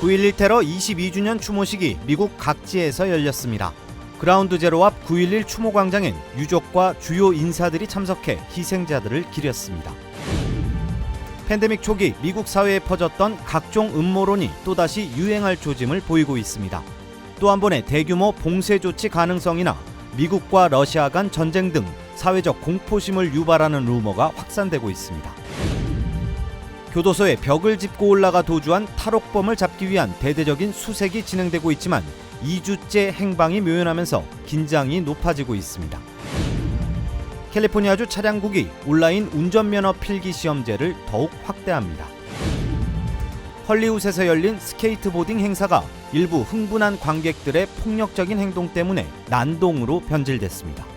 9.11 테러 22주년 추모식이 미국 각지에서 열렸습니다. 그라운드 제로 앞 9.11 추모 광장엔 유족과 주요 인사들이 참석해 희생자들을 기렸습니다. 팬데믹 초기 미국 사회에 퍼졌던 각종 음모론이 또다시 유행할 조짐을 보이고 있습니다. 또 한 번의 대규모 봉쇄 조치 가능성이나 미국과 러시아 간 전쟁 등 사회적 공포심을 유발하는 루머가 확산되고 있습니다. 교도소에 벽을 짚고 올라가 도주한 탈옥범을 잡기 위한 대대적인 수색이 진행되고 있지만 2주째 행방이 묘연하면서 긴장이 높아지고 있습니다. 캘리포니아주 차량국이 온라인 운전면허 필기 시험제를 더욱 확대합니다. 헐리우드에서 열린 스케이트보딩 행사가 일부 흥분한 관객들의 폭력적인 행동 때문에 난동으로 변질됐습니다.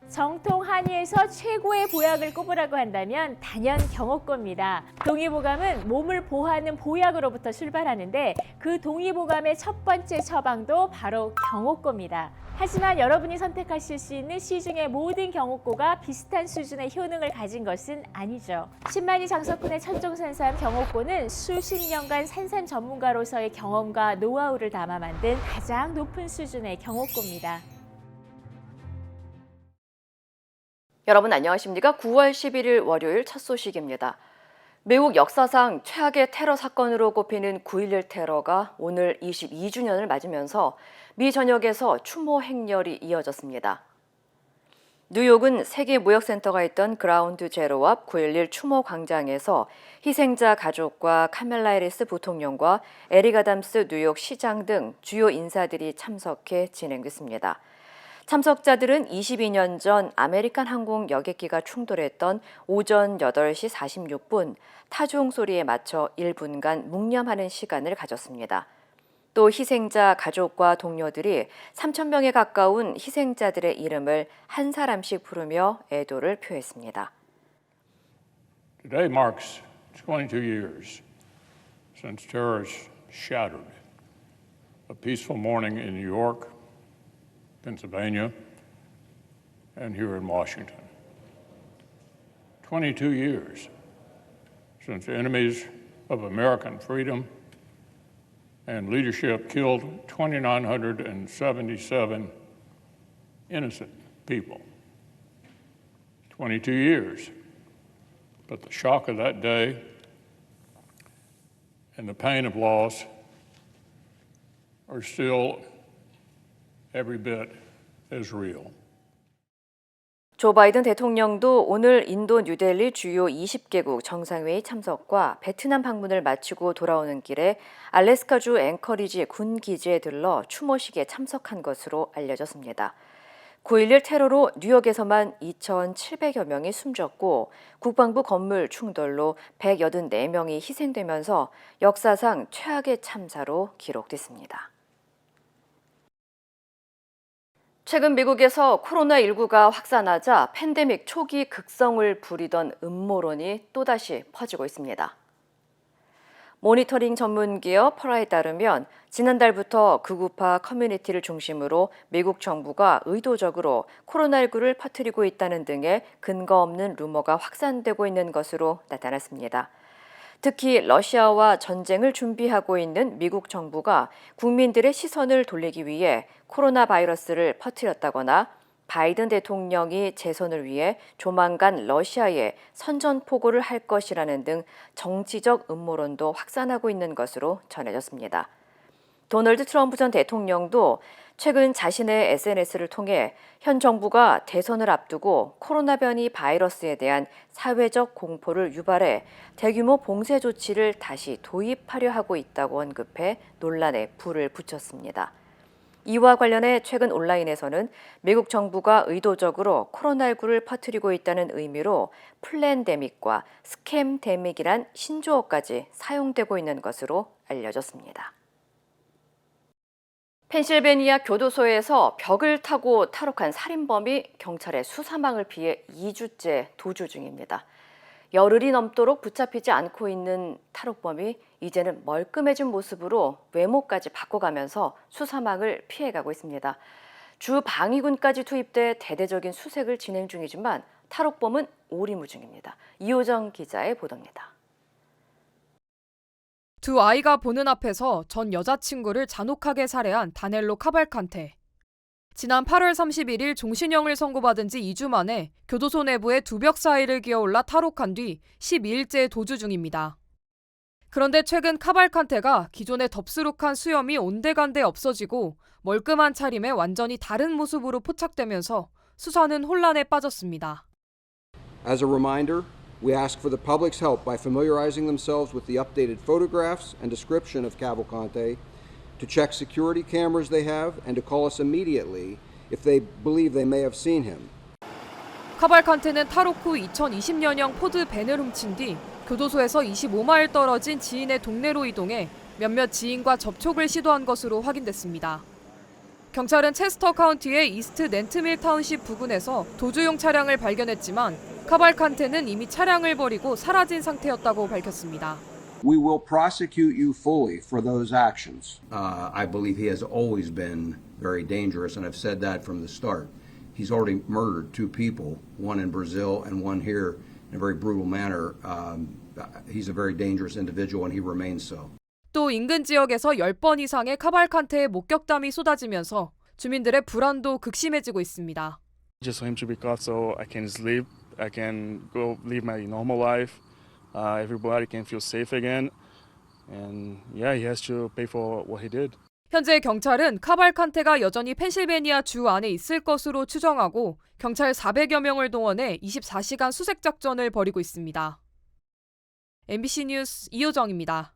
정통 한의에서 최고의 보약을 꼽으라고 한다면 단연 경옥고입니다. 동의보감은 몸을 보호하는 보약으로부터 출발하는데 그 동의보감의 첫 번째 처방도 바로 경옥고입니다. 하지만 여러분이 선택하실 수 있는 시중의 모든 경옥고가 비슷한 수준의 효능을 가진 것은 아니죠. 10만이 장석군의 천종산삼 경옥고는 수십 년간 산삼 전문가로서의 경험과 노하우를 담아 만든 가장 높은 수준의 경옥고입니다. 여러분 안녕하십니까? 9월 11일 월요일 첫 소식입니다. 미국 역사상 최악의 테러 사건으로 꼽히는 9.11 테러가 오늘 22주년을 맞으면서 미 전역에서 추모 행렬이 이어졌습니다. 뉴욕은 세계무역센터가 있던 그라운드 제로 앞 9.11 추모 광장에서 희생자 가족과 카멜라 해리스 부통령과 에릭 아담스 뉴욕 시장 등 주요 인사들이 참석해 진행됐습니다. 참석자들은 22년 전 아메리칸 항공 여객기가 충돌했던 오전 8시 46분 타종 소리에 맞춰 1분간 묵념하는 시간을 가졌습니다. 또 희생자 가족과 동료들이 3,000명에 가까운 희생자들의 이름을 한 사람씩 부르며 애도를 표했습니다. Today marks 22 years since terrorists shattered a peaceful morning in New York, Pennsylvania, and here in Washington. 22 years since enemies of American freedom and leadership killed 2,977 innocent people. 22 years, but the shock of that day and the pain of loss are still every bit as real. 조 바이든 대통령도 오늘 인도 뉴델리 주요 20개국 정상회의 참석과 베트남 방문을 마치고 돌아오는 길에 알래스카주 앵커리지 군 기지에 들러 추모식에 참석한 것으로 알려졌습니다. 9.11 테러로 뉴욕에서만 2,700여 명이 숨졌고 국방부 건물 충돌로 184명이 희생되면서 역사상 최악의 참사로 기록됐습니다. 최근 미국에서 코로나19가 확산하자 팬데믹 초기 극성을 부리던 음모론이 또다시 퍼지고 있습니다. 모니터링 전문 기업 퍼라에 따르면 지난달부터 극우파 커뮤니티를 중심으로 미국 정부가 의도적으로 코로나19를 퍼뜨리고 있다는 등의 근거 없는 루머가 확산되고 있는 것으로 나타났습니다. 특히 러시아와 전쟁을 준비하고 있는 미국 정부가 국민들의 시선을 돌리기 위해 코로나 바이러스를 퍼뜨렸다거나 바이든 대통령이 재선을 위해 조만간 러시아에 선전포고를 할 것이라는 등 정치적 음모론도 확산하고 있는 것으로 전해졌습니다. 도널드 트럼프 전 대통령도 최근 자신의 SNS를 통해 현 정부가 대선을 앞두고 코로나 변이 바이러스에 대한 사회적 공포를 유발해 대규모 봉쇄 조치를 다시 도입하려 하고 있다고 언급해 논란에 불을 붙였습니다. 이와 관련해 최근 온라인에서는 미국 정부가 의도적으로 코로나19를 퍼뜨리고 있다는 의미로 플랜데믹과 스캠데믹이란 신조어까지 사용되고 있는 것으로 알려졌습니다. 펜실베니아 교도소에서 벽을 타고 탈옥한 살인범이 경찰의 수사망을 피해 2주째 도주 중입니다. 열흘이 넘도록 붙잡히지 않고 있는 탈옥범이 이제는 멀끔해진 모습으로 외모까지 바꿔가면서 수사망을 피해가고 있습니다. 주 방위군까지 투입돼 대대적인 수색을 진행 중이지만 탈옥범은 오리무중입니다. 이호정 기자의 보도입니다. 두 아이가 보는 앞에서 전 여자친구를 잔혹하게 살해한 다넬로 카발칸테. 지난 8월 31일 종신형을 선고받은 지 2주 만에 교도소 내부에 두 벽 사이를 기어올라 탈옥한 뒤 12일째 도주 중입니다. 그런데 최근 카발칸테가 기존의 덥수룩한 수염이 온데간데 없어지고 멀끔한 차림에 완전히 다른 모습으로 포착되면서 수사는 혼란에 빠졌습니다. As a reminder, we ask for the public's help by familiarizing themselves with the updated photographs and description of Cavalcante, to check security cameras they have, and to call us immediately if they believe they may have seen him. 카발칸테는 탈옥 후 2020년형 포드 벤을 훔친 뒤 교도소에서 25마일 떨어진 지인의 동네로 이동해 몇몇 지인과 접촉을 시도한 것으로 확인됐습니다. 경찰은 체스터 카운티의 이스트 렌트밀 타운십 부근에서 도주용 차량을 발견했지만 카발칸테는 이미 차량을 버리고 사라진 상태였다고 밝혔습니다. We will prosecute you fully for those actions. I believe he has always been very dangerous, and I've said that from the start. He's already murdered two people, one in Brazil and one here in a very brutal manner. He's a very dangerous individual, and he remains so. 또 인근 지역에서 10번 이상의 카발칸테의 목격담이 쏟아지면서 주민들의 불안도 극심해지고 있습니다. Just for him to be caught so I can sleep, I can go live my normal life. Everybody can feel safe again. And yeah, he has to pay for what he did. 현재 경찰은 카발칸테가 여전히 펜실베니아 주 안에 있을 것으로 추정하고 경찰 400여 명을 동원해 24시간 수색 작전을 벌이고 있습니다. MBC 뉴스 이효정입니다.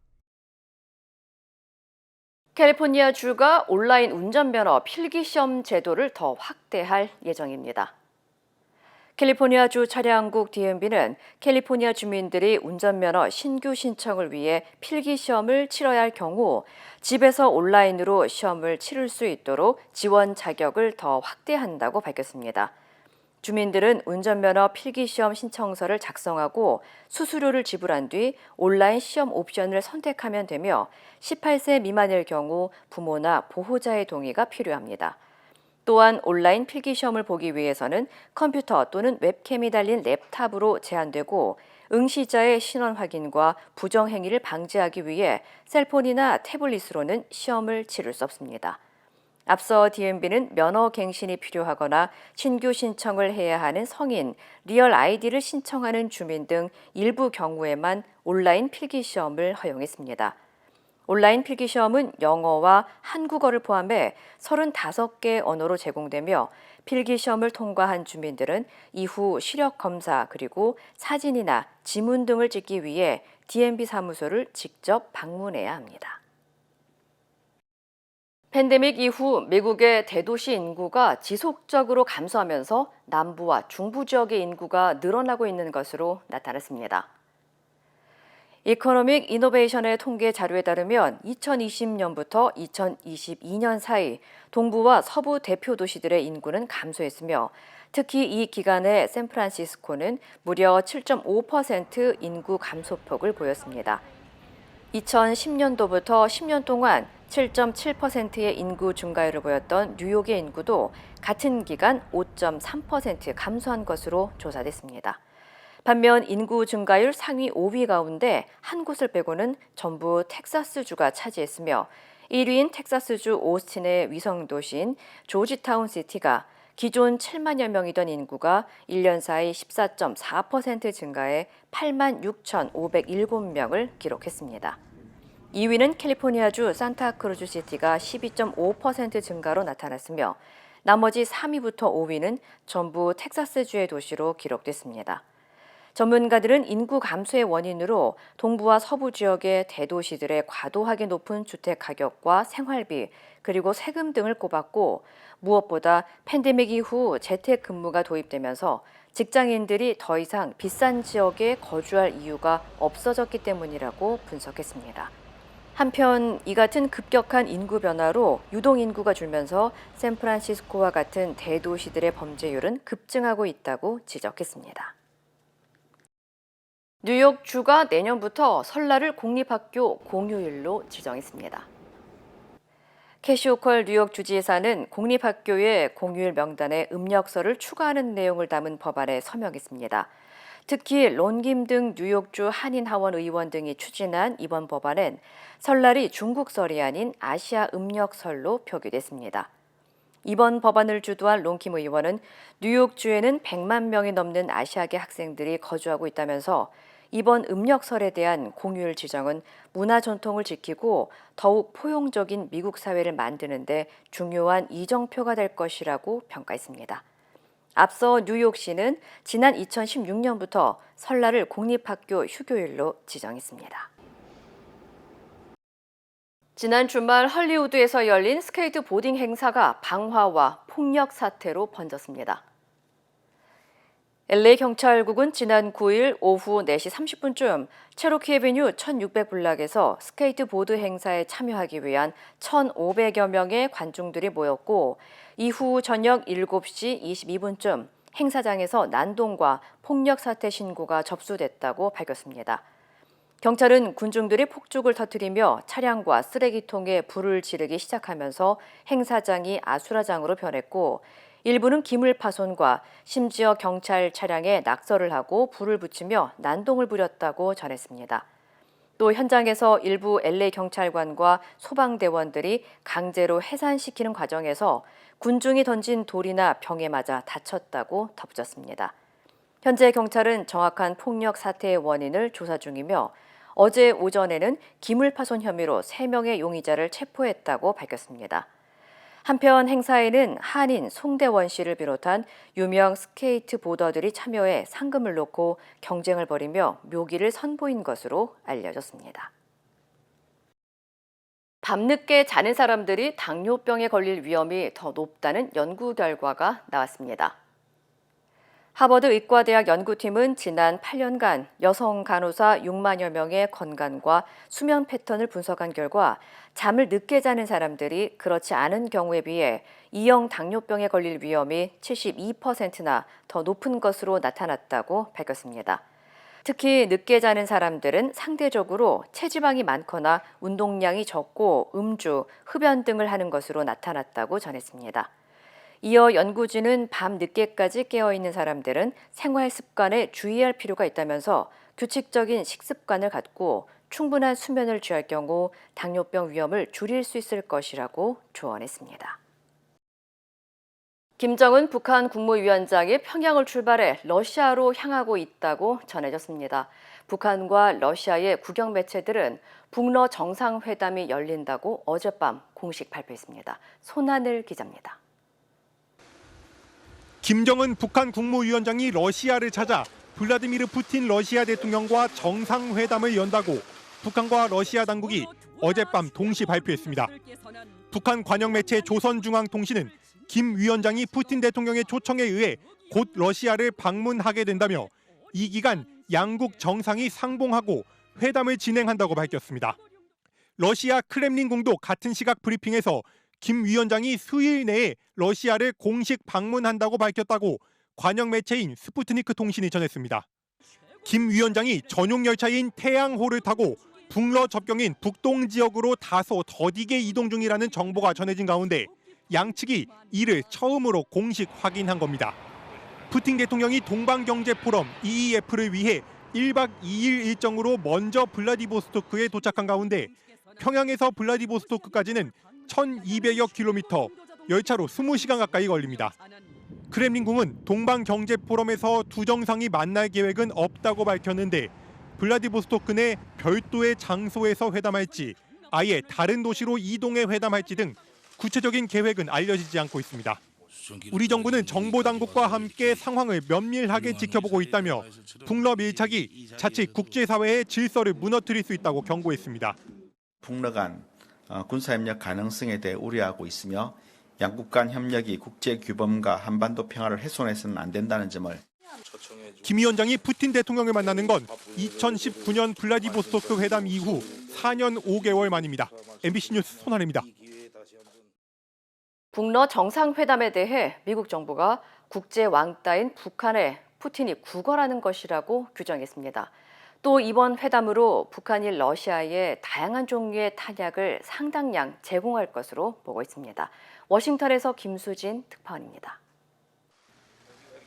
캘리포니아 주가 온라인 운전면허 필기시험 제도를 더 확대할 예정입니다. 캘리포니아 주 차량국 DMV는 캘리포니아 주민들이 운전면허 신규 신청을 위해 필기시험을 치러야 할 경우 집에서 온라인으로 시험을 치를 수 있도록 지원 자격을 더 확대한다고 밝혔습니다. 주민들은 운전면허 필기시험 신청서를 작성하고 수수료를 지불한 뒤 온라인 시험 옵션을 선택하면 되며 18세 미만일 경우 부모나 보호자의 동의가 필요합니다. 또한 온라인 필기시험을 보기 위해서는 컴퓨터 또는 웹캠이 달린 랩탑으로 제한되고 응시자의 신원 확인과 부정행위를 방지하기 위해 셀폰이나 태블릿으로는 시험을 치를 수 없습니다. 앞서 DMV는 면허 갱신이 필요하거나 신규 신청을 해야 하는 성인, 리얼 아이디를 신청하는 주민 등 일부 경우에만 온라인 필기시험을 허용했습니다. 온라인 필기시험은 영어와 한국어를 포함해 35개 언어로 제공되며 필기시험을 통과한 주민들은 이후 시력 검사 그리고 사진이나 지문 등을 찍기 위해 DMV 사무소를 직접 방문해야 합니다. 팬데믹 이후 미국의 대도시 인구가 지속적으로 감소하면서 남부와 중부 지역의 인구가 늘어나고 있는 것으로 나타났습니다. 이코노믹 이노베이션의 통계 자료에 따르면 2020년부터 2022년 사이 동부와 서부 대표 도시들의 인구는 감소했으며 특히 이 기간에 샌프란시스코는 무려 7.5% 인구 감소폭을 보였습니다. 2010년도부터 10년 동안 7.7%의 인구 증가율을 보였던 뉴욕의 인구도 같은 기간 5.3% 감소한 것으로 조사됐습니다. 반면 인구 증가율 상위 5위 가운데 한 곳을 빼고는 전부 텍사스주가 차지했으며 1위인 텍사스주 오스틴의 위성도시인 조지타운 시티가 기존 7만여 명이던 인구가 1년 사이 14.4% 증가해 8만 6,507명을 기록했습니다. 2위는 캘리포니아주 산타크루즈 시티가 12.5% 증가로 나타났으며 나머지 3위부터 5위는 전부 텍사스주의 도시로 기록됐습니다. 전문가들은 인구 감소의 원인으로 동부와 서부 지역의 대도시들의 과도하게 높은 주택 가격과 생활비 그리고 세금 등을 꼽았고 무엇보다 팬데믹 이후 재택근무가 도입되면서 직장인들이 더 이상 비싼 지역에 거주할 이유가 없어졌기 때문이라고 분석했습니다. 한편 이 같은 급격한 인구 변화로 유동인구가 줄면서 샌프란시스코와 같은 대도시들의 범죄율은 급증하고 있다고 지적했습니다. 뉴욕주가 내년부터 설날을 공립학교 공휴일로 지정했습니다. 캐시 호컬 뉴욕 주지사는 공립학교의 공휴일 명단에 음력설을 추가하는 내용을 담은 법안에 서명했습니다. 특히 론김 등 뉴욕주 한인하원 의원 등이 추진한 이번 법안은 설날이 중국설이 아닌 아시아 음력설로 표기됐습니다. 이번 법안을 주도한 론킴 의원은 뉴욕주에는 100만 명이 넘는 아시아계 학생들이 거주하고 있다면서 이번 음력설에 대한 공휴일 지정은 문화 전통을 지키고 더욱 포용적인 미국 사회를 만드는 데 중요한 이정표가 될 것이라고 평가했습니다. 앞서 뉴욕시는 지난 2016년부터 설날을 공립학교 휴교일로 지정했습니다. 지난 주말 헐리우드에서 열린 스케이트 보딩 행사가 방화와 폭력 사태로 번졌습니다. LA 경찰국은 지난 9일 오후 4시 30분쯤 체로키 애비뉴 1600블락에서 스케이트보드 행사에 참여하기 위한 1,500여 명의 관중들이 모였고 이후 저녁 7시 22분쯤 행사장에서 난동과 폭력 사태 신고가 접수됐다고 밝혔습니다. 경찰은 군중들이 폭죽을 터뜨리며 차량과 쓰레기통에 불을 지르기 시작하면서 행사장이 아수라장으로 변했고 일부는 기물 파손과 심지어 경찰 차량에 낙서를 하고 불을 붙이며 난동을 부렸다고 전했습니다. 또 현장에서 일부 LA 경찰관과 소방대원들이 강제로 해산시키는 과정에서 군중이 던진 돌이나 병에 맞아 다쳤다고 덧붙였습니다. 현재 경찰은 정확한 폭력 사태의 원인을 조사 중이며 어제 오전에는 기물 파손 혐의로 3명의 용의자를 체포했다고 밝혔습니다. 한편 행사에는 한인 송대원 씨를 비롯한 유명 스케이트보더들이 참여해 상금을 놓고 경쟁을 벌이며 묘기를 선보인 것으로 알려졌습니다. 밤늦게 자는 사람들이 당뇨병에 걸릴 위험이 더 높다는 연구 결과가 나왔습니다. 하버드 의과대학 연구팀은 지난 8년간 여성 간호사 6만여 명의 건강과 수면 패턴을 분석한 결과 잠을 늦게 자는 사람들이 그렇지 않은 경우에 비해 2형 당뇨병에 걸릴 위험이 72%나 더 높은 것으로 나타났다고 밝혔습니다. 특히 늦게 자는 사람들은 상대적으로 체지방이 많거나 운동량이 적고 음주, 흡연 등을 하는 것으로 나타났다고 전했습니다. 이어 연구진은 밤 늦게까지 깨어있는 사람들은 생활 습관에 주의할 필요가 있다면서 규칙적인 식습관을 갖고 충분한 수면을 취할 경우 당뇨병 위험을 줄일 수 있을 것이라고 조언했습니다. 김정은 북한 국무위원장이 평양을 출발해 러시아로 향하고 있다고 전해졌습니다. 북한과 러시아의 국영 매체들은 북러 정상회담이 열린다고 어젯밤 공식 발표했습니다. 손하늘 기자입니다. 김정은 북한 국무위원장이 러시아를 찾아 블라디미르 푸틴 러시아 대통령과 정상회담을 연다고 북한과 러시아 당국이 어젯밤 동시 발표했습니다. 북한 관영 매체 조선중앙통신은 김 위원장이 푸틴 대통령의 초청에 의해 곧 러시아를 방문하게 된다며 이 기간 양국 정상이 상봉하고 회담을 진행한다고 밝혔습니다. 러시아 크렘린궁도 같은 시각 브리핑에서 김 위원장이 수일 내에 러시아를 공식 방문한다고 밝혔다고 관영 매체인 스푸트니크 통신이 전했습니다. 김 위원장이 전용 열차인 태양호를 타고 북러 접경인 북동 지역으로 다소 더디게 이동 중이라는 정보가 전해진 가운데 양측이 이를 처음으로 공식 확인한 겁니다. 푸틴 대통령이 동방경제포럼 EEF를 위해 1박 2일 일정으로 먼저 블라디보스토크에 도착한 가운데 평양에서 블라디보스토크까지는 1,200여 킬로미터, 열차로 20시간 가까이 걸립니다. 크렘린궁은 동방경제포럼에서 두 정상이 만날 계획은 없다고 밝혔는데 블라디보스토크 내 별도의 장소에서 회담할지 아예 다른 도시로 이동해 회담할지 등 구체적인 계획은 알려지지 않고 있습니다. 우리 정부는 정보당국과 함께 상황을 면밀하게 지켜보고 있다며 북러 밀착이 자칫 국제사회의 질서를 무너뜨릴 수 있다고 경고했습니다. 북러 간 군사협력 가능성에 대해 우려하고 있으며 양국 간 협력이 국제규범과 한반도 평화를 훼손해서는 안 된다는 점을 김 위원장이 푸틴 대통령을 만나는 건 2019년 블라디보스토크 회담 이후 4년 5개월 만입니다. MBC 뉴스 손하늘입니다. 북러 정상회담에 대해 미국 정부가 국제 왕따인 북한에 푸틴이 구걸하는 것이라고 규정했습니다. 또 이번 회담으로 북한이 러시아에 다양한 종류의 탄약을 상당량 제공할 것으로 보고 있습니다. 워싱턴에서 김수진 특파원입니다.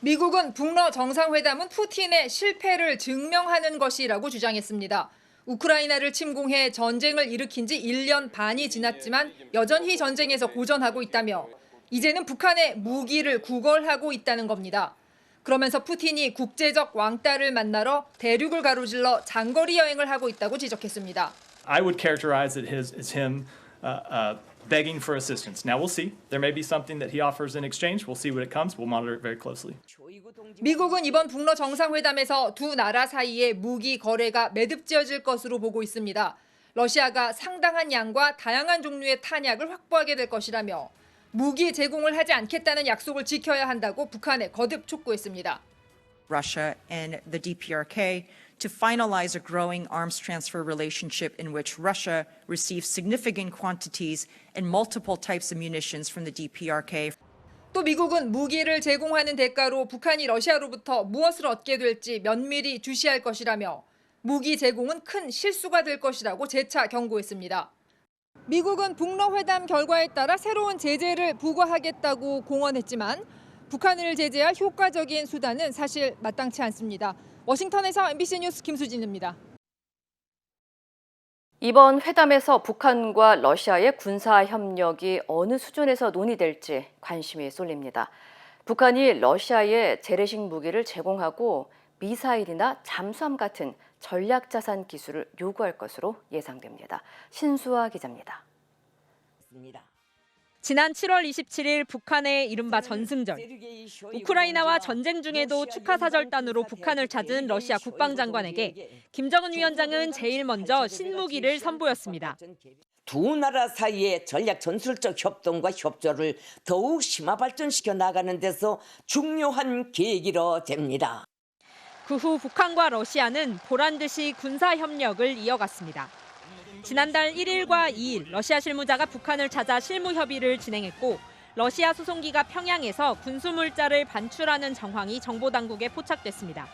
미국은 북러 정상회담은 푸틴의 실패를 증명하는 것이라고 주장했습니다. 우크라이나를 침공해 전쟁을 일으킨 지 1년 반이 지났지만 여전히 전쟁에서 고전하고 있다며 이제는 북한의 무기를 구걸하고 있다는 겁니다. 그러면서 푸틴이 국제적 왕따를 만나러 대륙을 가로질러 장거리 여행을 하고 있다고 지적했습니다. I would characterize it as him begging for assistance. Now we'll see. There may be something that he offers in exchange. We'll see what it comes. We'll monitor it very closely. 미국은 이번 북러 정상회담에서 두 나라 사이의 무기 거래가 매듭지어질 것으로 보고 있습니다. 러시아가 상당한 양과 다양한 종류의 탄약을 확보하게 될 것이라며 무기 제공을 하지 않겠다는 약속을 지켜야 한다고 북한에 거듭 촉구했습니다. Russia and the DPRK to finalize a growing arms transfer relationship in which Russia receives significant quantities and multiple types of munitions from the DPRK. 또 미국은 무기를 제공하는 대가로 북한이 러시아로부터 무엇을 얻게 될지 면밀히 주시할 것이라며 무기 제공은 큰 실수가 될 것이라고 재차 경고했습니다. 미국은 북러 회담 결과에 따라 새로운 제재를 부과하겠다고 공언했지만 북한을 제재할 효과적인 수단은 사실 마땅치 않습니다. 워싱턴에서 MBC 뉴스 김수진입니다. 이번 회담에서 북한과 러시아의 군사 협력이 어느 수준에서 논의될지 관심이 쏠립니다. 북한이 러시아에 재래식 무기를 제공하고 미사일이나 잠수함 같은 전략자산 기술을 요구할 것으로 예상됩니다. 신수아 기자입니다. 지난 7월 27일 북한의 이른바 전승절. 우크라이나와 전쟁 중에도 축하사절단으로 북한을 찾은 러시아 국방장관에게 김정은 위원장은 제일 먼저 신무기를 선보였습니다. 두 나라 사이의 전략 전술적 협동과 협조를 더욱 심화 발전시켜 나가는 데서 중요한 계기로 됩니다. 그 후 북한과 러시아는 보란듯이 군사 협력을 이어갔습니다. 지난달 1일과 2일 러시아 실무자가 북한을 찾아 실무 협의를 진행했고 러시아 수송기가 평양에서 군수물자를 반출하는 정황이 정보당국에 포착됐습니다.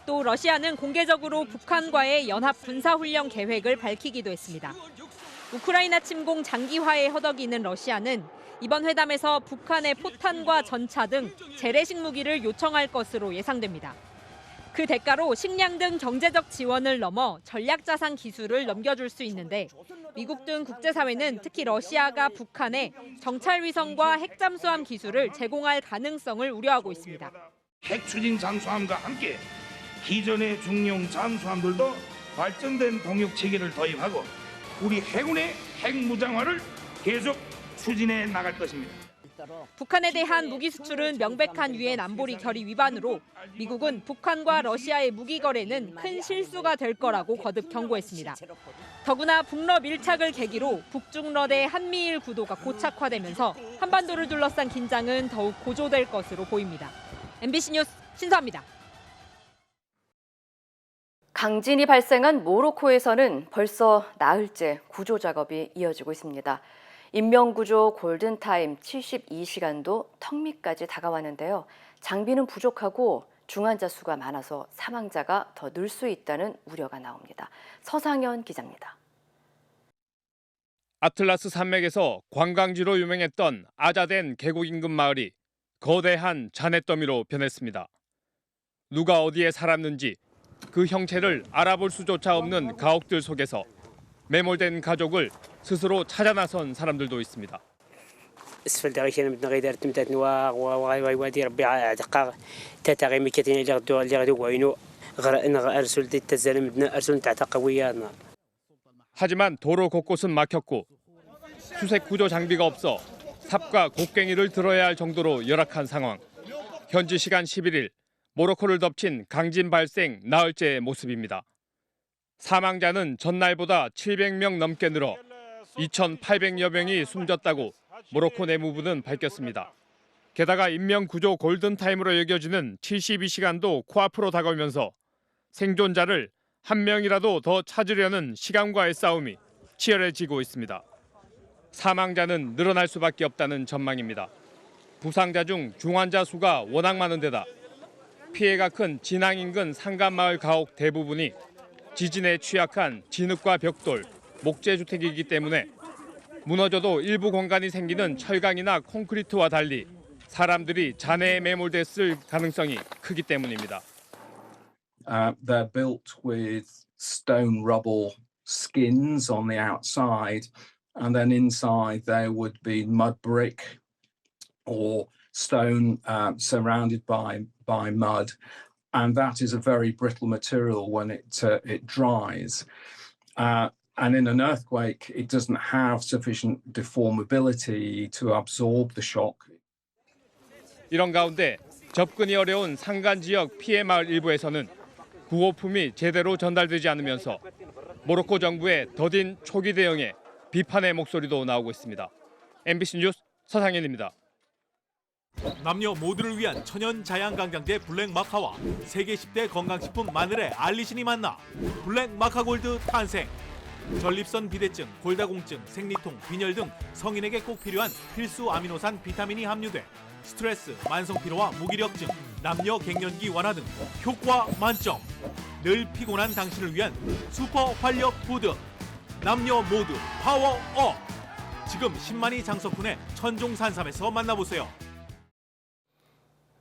또 러시아는 공개적으로 북한과의 연합 군사훈련 계획을 밝히기도 했습니다. 우크라이나 침공 장기화에 허덕이는 러시아는 이번 회담에서 북한의 포탄과 전차 등 재래식 무기를 요청할 것으로 예상됩니다. 그 대가로 식량 등 경제적 지원을 넘어 전략자산 기술을 넘겨줄 수 있는데 미국 등 국제사회는 특히 러시아가 북한에 정찰위성과 핵잠수함 기술을 제공할 가능성을 우려하고 있습니다. 핵 추진 잠수함과 함께 기존의 중용 잠수함들도 발전된 동력 체계를 도입하고 우리 해군의 핵 무장화를 계속 추진해 나갈 것입니다. 북한에 대한 무기 수출은 명백한 유엔 안보리 결의 위반으로 미국은 북한과 러시아의 무기 거래는 큰 실수가 될 거라고 거듭 경고했습니다. 더구나 북러 밀착을 계기로 북중러대 한미일 구도가 고착화되면서 한반도를 둘러싼 긴장은 더욱 고조될 것으로 보입니다. MBC 뉴스 신수아입니다. 강진이 발생한 모로코에서는 벌써 나흘째 구조 작업이 이어지고 있습니다. 인명구조 골든타임 72시간도 턱 밑까지 다가왔는데요. 장비는 부족하고 중환자 수가 많아서 사망자가 더 늘 수 있다는 우려가 나옵니다. 서상현 기자입니다. 아틀라스 산맥에서 관광지로 유명했던 아자덴 계곡 인근 마을이 거대한 잔해더미로 변했습니다. 누가 어디에 살았는지 그 형체를 알아볼 수조차 없는 가옥들 속에서 매몰된 가족을 스스로 찾아 나선 사람들도 있습니다. 하지만 도로 곳곳은 막혔고 수색 구조 장비가 없어 삽과 곡괭이를 들어야 할 정도로 열악한 상황. 현지 시간 11일 모로코를 덮친 강진 발생 나흘째의 모습입니다. 사망자는 전날보다 700명 넘게 늘어 2,800여 명이 숨졌다고 모로코 내무부는 밝혔습니다. 게다가 인명구조 골든타임으로 여겨지는 72시간도 코앞으로 다가오면서 생존자를 한 명이라도 더 찾으려는 시간과의 싸움이 치열해지고 있습니다. 사망자는 늘어날 수밖에 없다는 전망입니다. 부상자 중 중환자 수가 워낙 많은 데다 피해가 큰 진앙 인근 상간마을 가옥 대부분이 지진에 취약한 진흙과 벽돌, 목재주택이기 때문에 무너져도 일부 공간이 생기는 철강이나 콘크리트와 달리 사람들이 잔해에 매몰됐을 가능성이 크기 때문입니다. They're built with stone rubble skins on the outside, and then inside there would be mud brick or stone surrounded by mud, and that is a very brittle material when it dries. And in an earthquake, it doesn't have sufficient deformability to absorb the shock. 이런 가운데 접근이 어려운 산간 지역 피해 마을 일부에서는 구호품이 제대로 전달되지 않으면서 모로코 정부의 더딘 초기 대응에 비판의 목소리도 나오고 있습니다. MBC 뉴스 서상현입니다. 남녀 모두를 위한 천연 자양강장제 블랙 마카와 세계 10대 건강식품 마늘의 알리신이 만나 블랙 마카골드 탄생. 전립선 비대증, 골다공증, 생리통, 빈혈 등 성인에게 꼭 필요한 필수 아미노산 비타민이 함유돼 스트레스, 만성피로와 무기력증, 남녀 갱년기 완화 등 효과 만점. 늘 피곤한 당신을 위한 슈퍼 활력 푸드. 남녀 모두 파워업. 지금 10만이 장석훈의 천종산삼에서 만나보세요.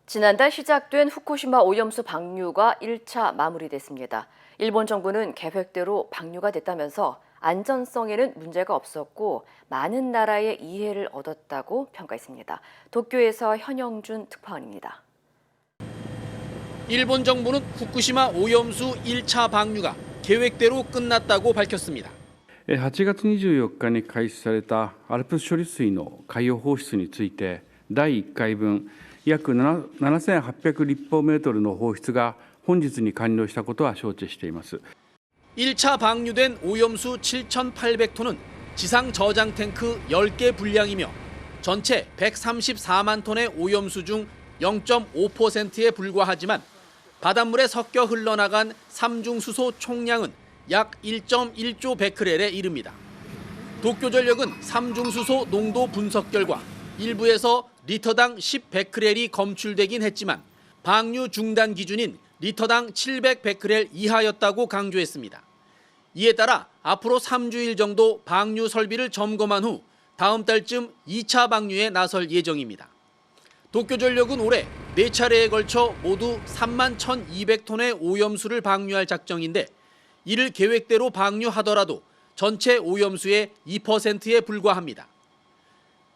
지난달 시작된 후쿠시마 오염수 방류가 1차 마무리됐습니다. 일본 정부는 계획대로 방류가 됐다면서 안전성에는 문제가 없었고 많은 나라의 이해를 얻었다고 평가했습니다. 도쿄에서 현영준 특파원입니다. 일본 정부는 후쿠시마 오염수 1차 방류가 계획대로 끝났다고 밝혔습니다. 8月24日に開始されたアルプス処理水の海洋放出について第1回分約7800立方メートルの放出が本日に完了したことは承知しています。 1차 방류된 오염수 7,800톤은 지상 저장 탱크 10개 분량이며 전체 134만 톤의 오염수 중 0.5%에 불과하지만 바닷물에 섞여 흘러나간 삼중수소 총량은 약 1.1조 베크렐에 이릅니다. 도쿄전력은 삼중수소 농도 분석 결과 일부에서 리터당 10 베크렐이 검출되긴 했지만 방류 중단 기준인 리터당 700 베크렐 이하였다고 강조했습니다. 이에 따라 앞으로 3주일 정도 방류 설비를 점검한 후 다음 달쯤 2차 방류에 나설 예정입니다. 도쿄전력은 올해 4차례에 걸쳐 모두 3만 1,200톤의 오염수를 방류할 작정인데 이를 계획대로 방류하더라도 전체 오염수의 2%에 불과합니다.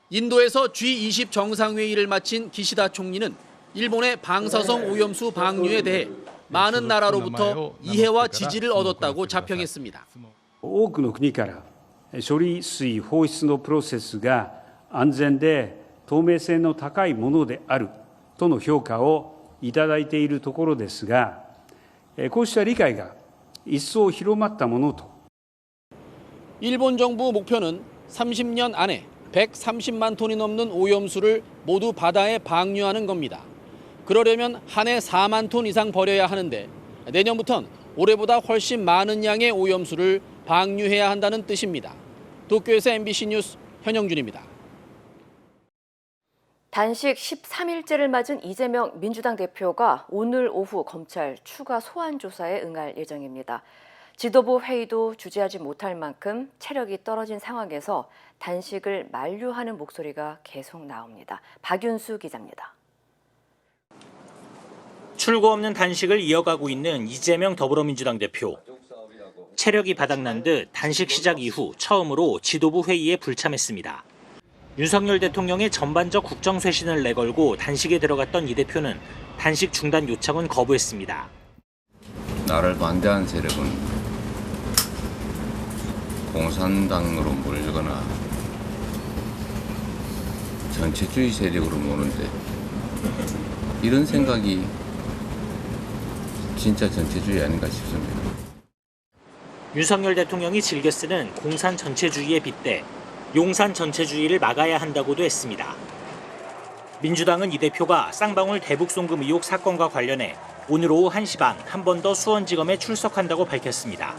인도에서 G20 정상회의를 마친 기시다 총리는 일본의 방사성 오염수 방류에 대해 많은 나라로부터 이해와 지지를 얻었다고 자평했습니다. 多くの国から処理水放出のプロセスが安全で透明性の高いものであるとの評価をいただいているところですが、こうした理解が一層広まったものと。 일본 정부 목표는 30년 안에 130만 톤이 넘는 오염수를 모두 바다에 방류하는 겁니다. 그러려면 한 해 4만 톤 이상 버려야 하는데 내년부터는 올해보다 훨씬 많은 양의 오염수를 방류해야 한다는 뜻입니다. 도쿄에서 MBC 뉴스 현영준입니다. 단식 13일째를 맞은 이재명 민주당 대표가 오늘 오후 검찰 추가 소환 조사에 응할 예정입니다. 지도부 회의도 주재하지 못할 만큼 체력이 떨어진 상황에서 단식을 만류하는 목소리가 계속 나옵니다. 박윤수 기자입니다. 출구 없는 단식을 이어가고 있는 이재명 더불어민주당 대표. 체력이 바닥난 듯 단식 시작 이후 처음으로 지도부 회의에 불참했습니다. 윤석열 대통령의 전반적 국정 쇄신을 내걸고 단식에 들어갔던 이 대표는 단식 중단 요청은 거부했습니다. 나를 반대한 세력은 공산당으로 몰거나 전체주의 세력으로 모는데 이런 생각이 진짜 전체주의 아닌가 싶습니다. 윤석열 대통령이 즐겨 쓰는 공산 전체주의에 빗대 용산 전체주의를 막아야 한다고도 했습니다. 민주당은 이 대표가 쌍방울 대북 송금 의혹 사건과 관련해 오늘 오후 1시 반 한 번 더 수원지검에 출석한다고 밝혔습니다.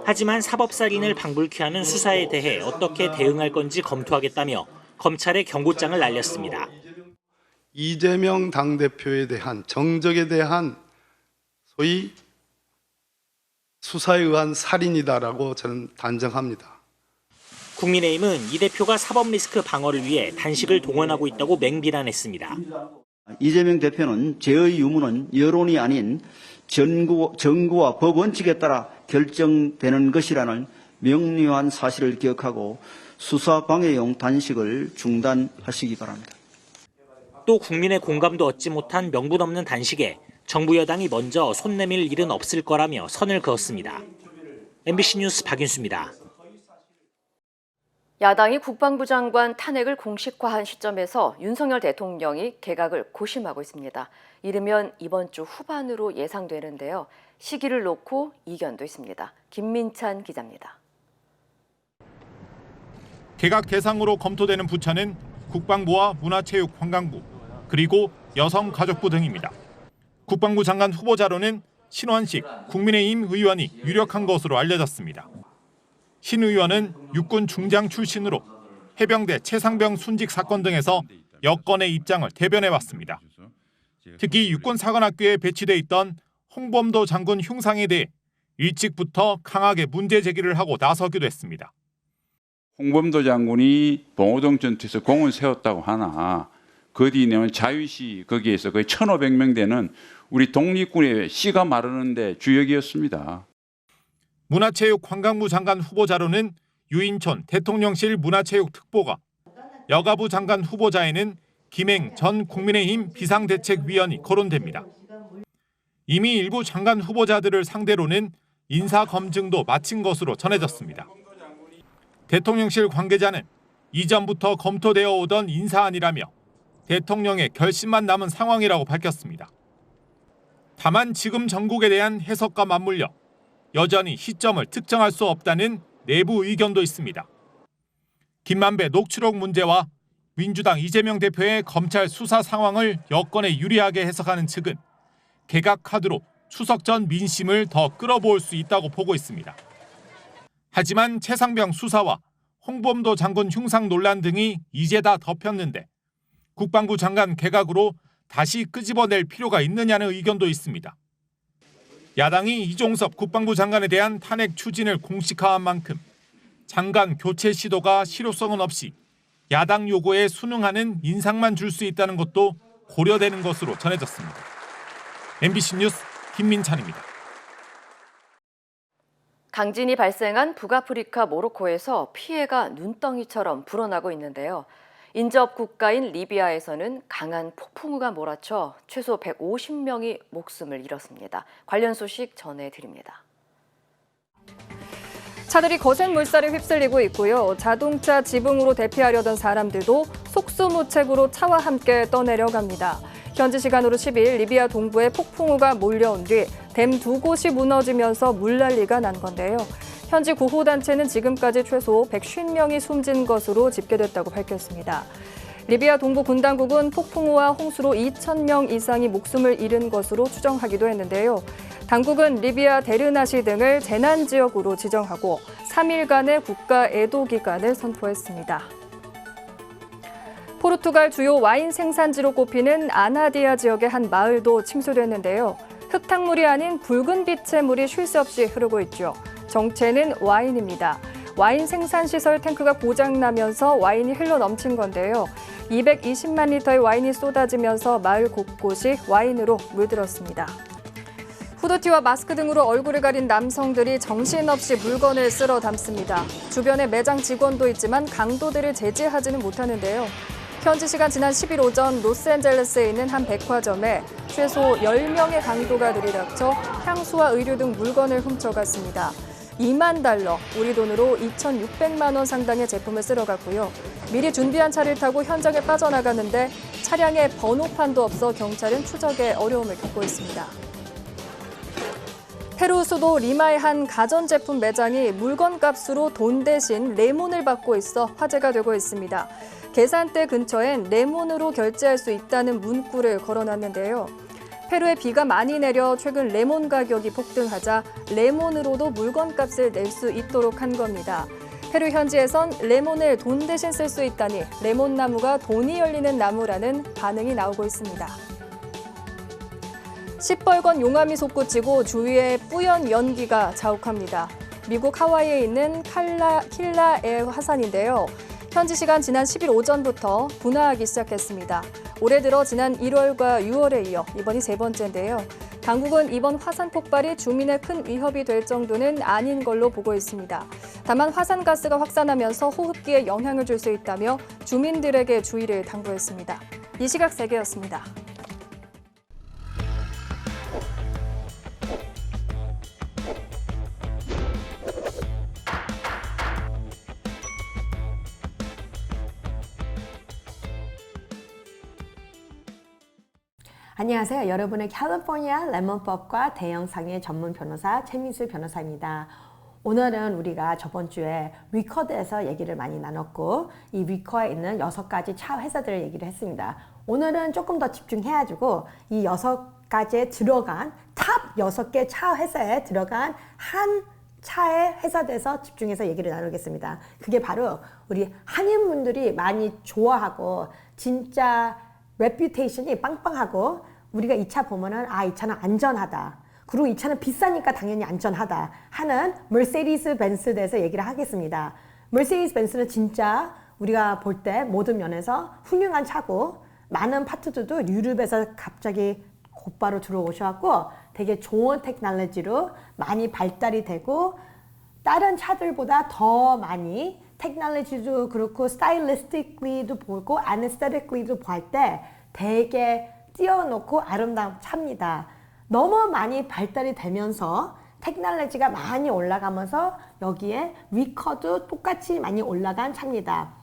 하지만 사법살인을 방불케 하는 수사에 대해 어떻게 대응할 건지 검토하겠다며 검찰에 경고장을 날렸습니다. 이재명 당대표에 대한 정적에 대한 소위 수사에 의한 살인이다라고 저는 단정합니다. 국민의힘은 이 대표가 사법 리스크 방어를 위해 단식을 동원하고 있다고 맹비난했습니다. 이재명 대표는 제의 유무는 여론이 아닌 정부와 법 원칙에 따라 결정되는 것이라는 명료한 사실을 기억하고 수사 방해용 단식을 중단하시기 바랍니다. 또 국민의 공감도 얻지 못한 명분 없는 단식에 정부 여당이 먼저 손 내밀 일은 없을 거라며 선을 그었습니다. MBC 뉴스 박윤수입니다. 야당이 국방부 장관 탄핵을 공식화한 시점에서 윤석열 대통령이 개각을 고심하고 있습니다. 이르면 이번 주 후반으로 예상되는데요. 시기를 놓고 이견도 있습니다. 김민찬 기자입니다. 개각 대상으로 검토되는 부처는 국방부와 문화체육관광부, 그리고 여성가족부 등입니다. 국방부 장관 후보자로는 신원식 국민의힘 의원이 유력한 것으로 알려졌습니다. 신 의원은 육군 중장 출신으로 해병대 최상병 순직 사건 등에서 여권의 입장을 대변해왔습니다. 특히 육군사관학교에 배치돼 있던 홍범도 장군 흉상에 대해 일찍부터 강하게 문제 제기를 하고 나서기도 했습니다. 홍범도 장군이 봉오동 전투에서 공을 세웠다고 하나 그 뒤에는 자유시 거기에서 거의 1,500명 되는 우리 독립군의 씨가 마르는데 주역이었습니다. 문화체육관광부 장관 후보자로는 유인촌 대통령실 문화체육특보가, 여가부 장관 후보자에는 김행 전 국민의힘 비상대책위원이 거론됩니다. 이미 일부 장관 후보자들을 상대로는 인사검증도 마친 것으로 전해졌습니다. 대통령실 관계자는 이전부터 검토되어 오던 인사안이라며 대통령의 결심만 남은 상황이라고 밝혔습니다. 다만 지금 정국에 대한 해석과 맞물려 여전히 시점을 특정할 수 없다는 내부 의견도 있습니다. 김만배 녹취록 문제와 민주당 이재명 대표의 검찰 수사 상황을 여권에 유리하게 해석하는 측은 개각 카드로 추석 전 민심을 더 끌어모을 수 있다고 보고 있습니다. 하지만 최상병 수사와 홍범도 장군 흉상 논란 등이 이제 다 덮였는데 국방부 장관 개각으로 다시 끄집어낼 필요가 있느냐는 의견도 있습니다. 야당이 이종섭 국방부 장관에 대한 탄핵 추진을 공식화한 만큼 장관 교체 시도가 실효성은 없이 야당 요구에 순응하는 인상만 줄 수 있다는 것도 고려되는 것으로 전해졌습니다. MBC 뉴스 김민찬입니다. 강진이 발생한 북아프리카 모로코에서 피해가 눈덩이처럼 불어나고 있는데요. 인접 국가인 리비아에서는 강한 폭풍우가 몰아쳐 최소 150명이 목숨을 잃었습니다. 관련 소식 전해드립니다. 차들이 거센 물살에 휩쓸리고 있고요. 자동차 지붕으로 대피하려던 사람들도 속수무책으로 차와 함께 떠내려갑니다. 현지 시간으로 10일 리비아 동부에 폭풍우가 몰려온 뒤 댐 2곳이 무너지면서 물난리가 난 건데요. 현지 구호단체는 지금까지 최소 150명이 숨진 것으로 집계됐다고 밝혔습니다. 리비아 동부 군당국은 폭풍우와 홍수로 2,000명 이상이 목숨을 잃은 것으로 추정하기도 했는데요. 당국은 리비아 데르나시 등을 재난지역으로 지정하고 3일간의 국가 애도 기간을 선포했습니다. 포르투갈 주요 와인 생산지로 꼽히는 아나디아 지역의 한 마을도 침수됐는데요. 흙탕물이 아닌 붉은 빛의 물이 쉴 새 없이 흐르고 있죠. 정체는 와인입니다. 와인 생산 시설 탱크가 고장나면서 와인이 흘러 넘친 건데요. 220만 리터의 와인이 쏟아지면서 마을 곳곳이 와인으로 물들었습니다. 후드티와 마스크 등으로 얼굴을 가린 남성들이 정신없이 물건을 쓸어 담습니다. 주변에 매장 직원도 있지만 강도들을 제지하지는 못하는데요. 현지 시간 지난 10일 오전 로스앤젤레스에 있는 한 백화점에 최소 10명의 강도가 들이닥쳐 향수와 의류 등 물건을 훔쳐갔습니다. 2만 달러, 우리 돈으로 2,600만 원 상당의 제품을 쓸어갔고요. 미리 준비한 차를 타고 현장에 빠져나가는데 차량에 번호판도 없어 경찰은 추적에 어려움을 겪고 있습니다. 페루 수도 리마의 한 가전제품 매장이 물건값으로 돈 대신 레몬을 받고 있어 화제가 되고 있습니다. 계산대 근처엔 레몬으로 결제할 수 있다는 문구를 걸어놨는데요. 페루에 비가 많이 내려 최근 레몬 가격이 폭등하자 레몬으로도 물건값을 낼 수 있도록 한 겁니다. 페루 현지에선 레몬을 돈 대신 쓸 수 있다니 레몬 나무가 돈이 열리는 나무라는 반응이 나오고 있습니다. 시뻘건 용암이 솟구치고 주위에 뿌연 연기가 자욱합니다. 미국 하와이에 있는 킬라의 화산인데요. 현지 시간 지난 10일 오전부터 분화하기 시작했습니다. 올해 들어 지난 1월과 6월에 이어 이번이 세 번째인데요. 당국은 이번 화산 폭발이 주민에 큰 위협이 될 정도는 아닌 걸로 보고 있습니다. 다만 화산가스가 확산하면서 호흡기에 영향을 줄 수 있다며 주민들에게 주의를 당부했습니다. 이 시각 세계였습니다. 안녕하세요. 여러분의 캘리포니아 레몬법과 대형상해 전문 변호사 최민수 변호사입니다. 오늘은 우리가 저번 주에 위커드에서 얘기를 많이 나눴고 이 위커에 있는 6가지 차 회사들을 얘기를 했습니다. 오늘은 조금 더 집중해가지고 이 6가지에 들어간 탑 6개 차 회사에 들어간 한 차의 회사에서 집중해서 얘기를 나누겠습니다. 그게 바로 우리 한인분들이 많이 좋아하고 진짜 레퓨테이션이 빵빵하고 우리가 이 차 보면은 이 차는 안전하다. 그리고 이 차는 비싸니까 당연히 안전하다 하는 머세디스 벤츠에 대해서 얘기를 하겠습니다. 머세디스 벤츠는 진짜 우리가 볼 때 모든 면에서 훌륭한 차고 많은 파트들도 유럽에서 갑자기 곧바로 들어오셔갖고 되게 좋은 테크놀로지로 많이 발달이 되고 다른 차들보다 더 많이 테크놀로지도 그렇고 스타일리스틱리도 보고 아네스테틱리도 볼 때 되게 띄워놓고 아름다운 차입니다. 너무 많이 발달이 되면서 테크놀로지가 많이 올라가면서 여기에 위커도 똑같이 많이 올라간 차입니다.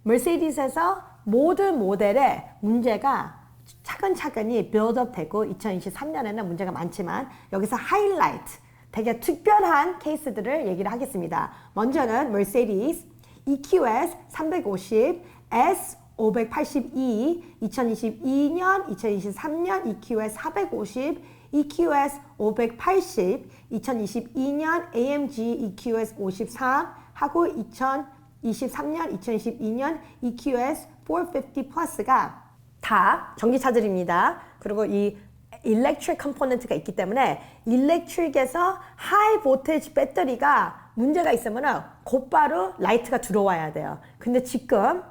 머세디스에서 모든 모델의 문제가 차근차근히 빌드업 되고 2023년에는 문제가 많지만 여기서 하이라이트 되게 특별한 케이스들을 얘기를 하겠습니다. 먼저는 머세디스 EQS 350, S 582, 2022년, 2023년 EQS 450, EQS 580, 2022년 AMG EQS 53 하고 2023년, 2022년 EQS 450 플러스가 다 전기차들입니다. 그리고 이 일렉트릭 컴포넌트가 있기 때문에 일렉트릭에서 하이 볼테이지 배터리가 문제가 있으면 곧바로 라이트가 들어와야 돼요. 근데 지금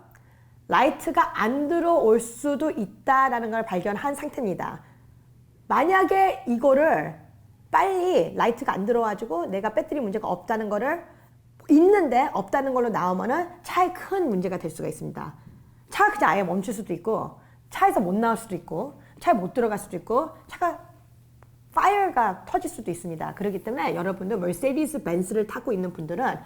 라이트가 안 들어올 수도 있다라는 걸 발견한 상태입니다. 만약에 이거를 빨리 라이트가 안 들어와가지고 내가 배터리 문제가 없다는 거를 있는데 없다는 걸로 나오면은 차에 큰 문제가 될 수가 있습니다. 차가 그냥 아예 멈출 수도 있고 차에서 못 나올 수도 있고 차에 못 들어갈 수도 있고 차가 파이어가 터질 수도 있습니다. 그렇기 때문에 여러분들 머세디스 벤츠를 타고 있는 분들은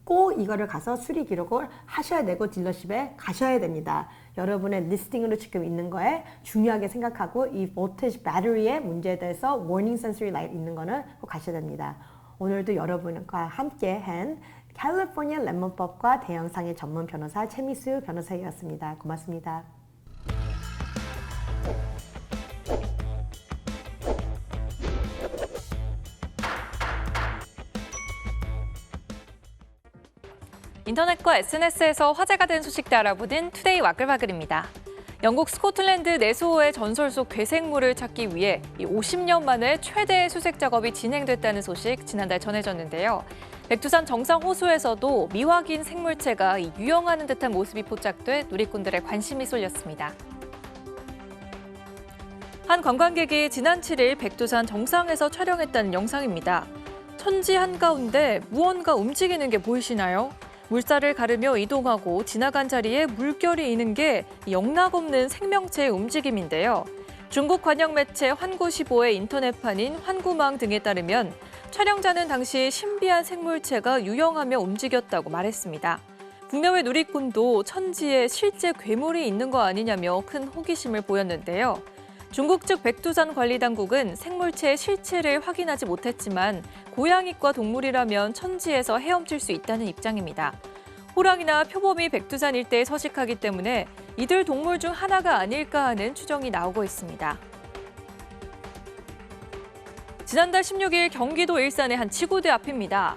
꼭 이거를 가서 수리 기록을 하셔야 되고 딜러십에 가셔야 됩니다. 여러분의 리스팅으로 지금 있는 거에 중요하게 생각하고 이 볼테이지 배터리의 문제에 대해서 워닝 센서리 라이트 있는 거는 꼭 가셔야 됩니다. 오늘도 여러분과 함께 한 캘리포니아 레몬법과 대형상해 전문 변호사 최미수 변호사였습니다. 고맙습니다. 인터넷과 SNS에서 화제가 된 소식들 알아보는 투데이 와글와글입니다. 영국 스코틀랜드 내소호의 전설 속 괴생물을 찾기 위해 50년 만에 최대의 수색 작업이 진행됐다는 소식 지난달 전해졌는데요. 백두산 정상 호수에서도 미확인 생물체가 유영하는 듯한 모습이 포착돼 누리꾼들의 관심이 쏠렸습니다. 한 관광객이 지난 7일 백두산 정상에서 촬영했다는 영상입니다. 천지 한가운데 무언가 움직이는 게 보이시나요? 물살을 가르며 이동하고 지나간 자리에 물결이 이는 게 영락없는 생명체의 움직임인데요. 중국 관영 매체 환구시보의 인터넷판인 환구망 등에 따르면 촬영자는 당시 신비한 생물체가 유영하며 움직였다고 말했습니다. 국내외 누리꾼도 천지에 실제 괴물이 있는 거 아니냐며 큰 호기심을 보였는데요. 중국 측 백두산 관리당국은 생물체의 실체를 확인하지 못했지만 고양이과 동물이라면 천지에서 헤엄칠 수 있다는 입장입니다. 호랑이나 표범이 백두산 일대에 서식하기 때문에 이들 동물 중 하나가 아닐까 하는 추정이 나오고 있습니다. 지난달 16일 경기도 일산의 한 지구대 앞입니다.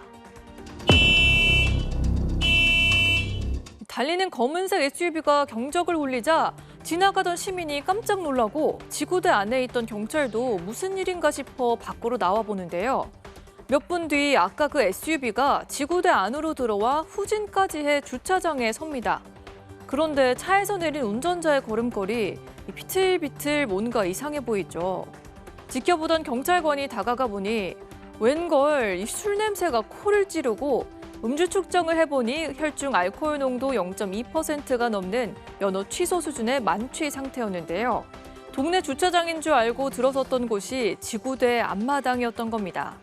달리는 검은색 SUV가 경적을 울리자 지나가던 시민이 깜짝 놀라고 지구대 안에 있던 경찰도 무슨 일인가 싶어 밖으로 나와 보는데요. 몇 분 뒤 아까 그 SUV가 지구대 안으로 들어와 후진까지 해 주차장에 섭니다. 그런데 차에서 내린 운전자의 걸음걸이 비틀비틀 뭔가 이상해 보이죠. 지켜보던 경찰관이 다가가 보니 웬걸 술 냄새가 코를 찌르고 음주 측정을 해보니 혈중 알코올 농도 0.2%가 넘는 면허 취소 수준의 만취 상태였는데요. 동네 주차장인 줄 알고 들어섰던 곳이 지구대 앞마당이었던 겁니다.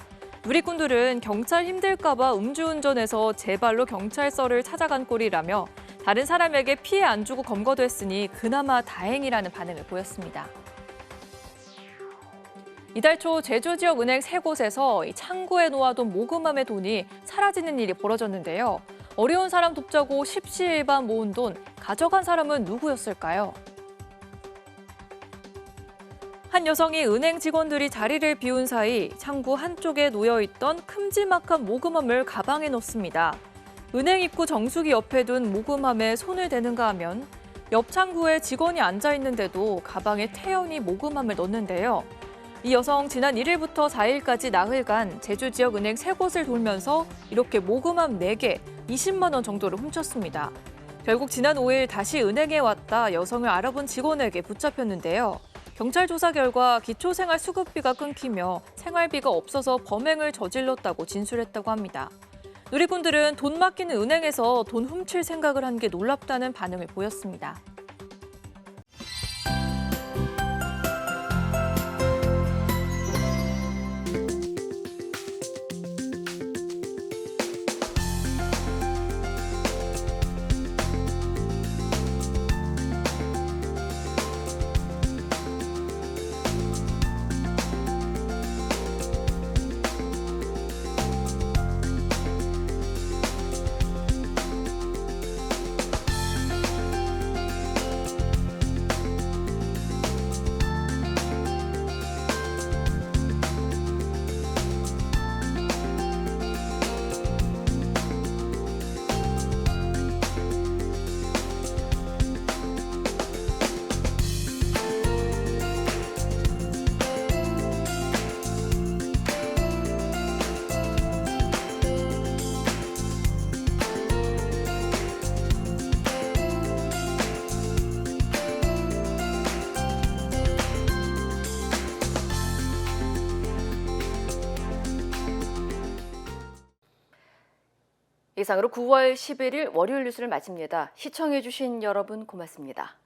누리꾼들은 경찰 힘들까 봐 음주운전해서 제 발로 경찰서를 찾아간 꼴이라며 다른 사람에게 피해 안 주고 검거됐으니 그나마 다행이라는 반응을 보였습니다. 이달 초 제주 지역 은행 3곳에서 창구에 놓아둔 모금함의 돈이 사라지는 일이 벌어졌는데요. 어려운 사람 돕자고 십시일반 모은 돈 가져간 사람은 누구였을까요? 한 여성이 은행 직원들이 자리를 비운 사이 창구 한쪽에 놓여있던 큼지막한 모금함을 가방에 넣습니다. 은행 입구 정수기 옆에 둔 모금함에 손을 대는가 하면 옆 창구에 직원이 앉아 있는데도 가방에 태연히 모금함을 넣는데요. 이 여성 지난 1일부터 4일까지 나흘간 제주 지역 은행 3곳을 돌면서 이렇게 모금함 4개, 20만 원 정도를 훔쳤습니다. 결국 지난 5일 다시 은행에 왔다 여성을 알아본 직원에게 붙잡혔는데요. 경찰 조사 결과 기초생활수급비가 끊기며 생활비가 없어서 범행을 저질렀다고 진술했다고 합니다. 누리꾼들은 돈 맡기는 은행에서 돈 훔칠 생각을 한 게 놀랍다는 반응을 보였습니다. 이상으로 9월 11일 월요일 뉴스를 마칩니다. 시청해주신 여러분 고맙습니다.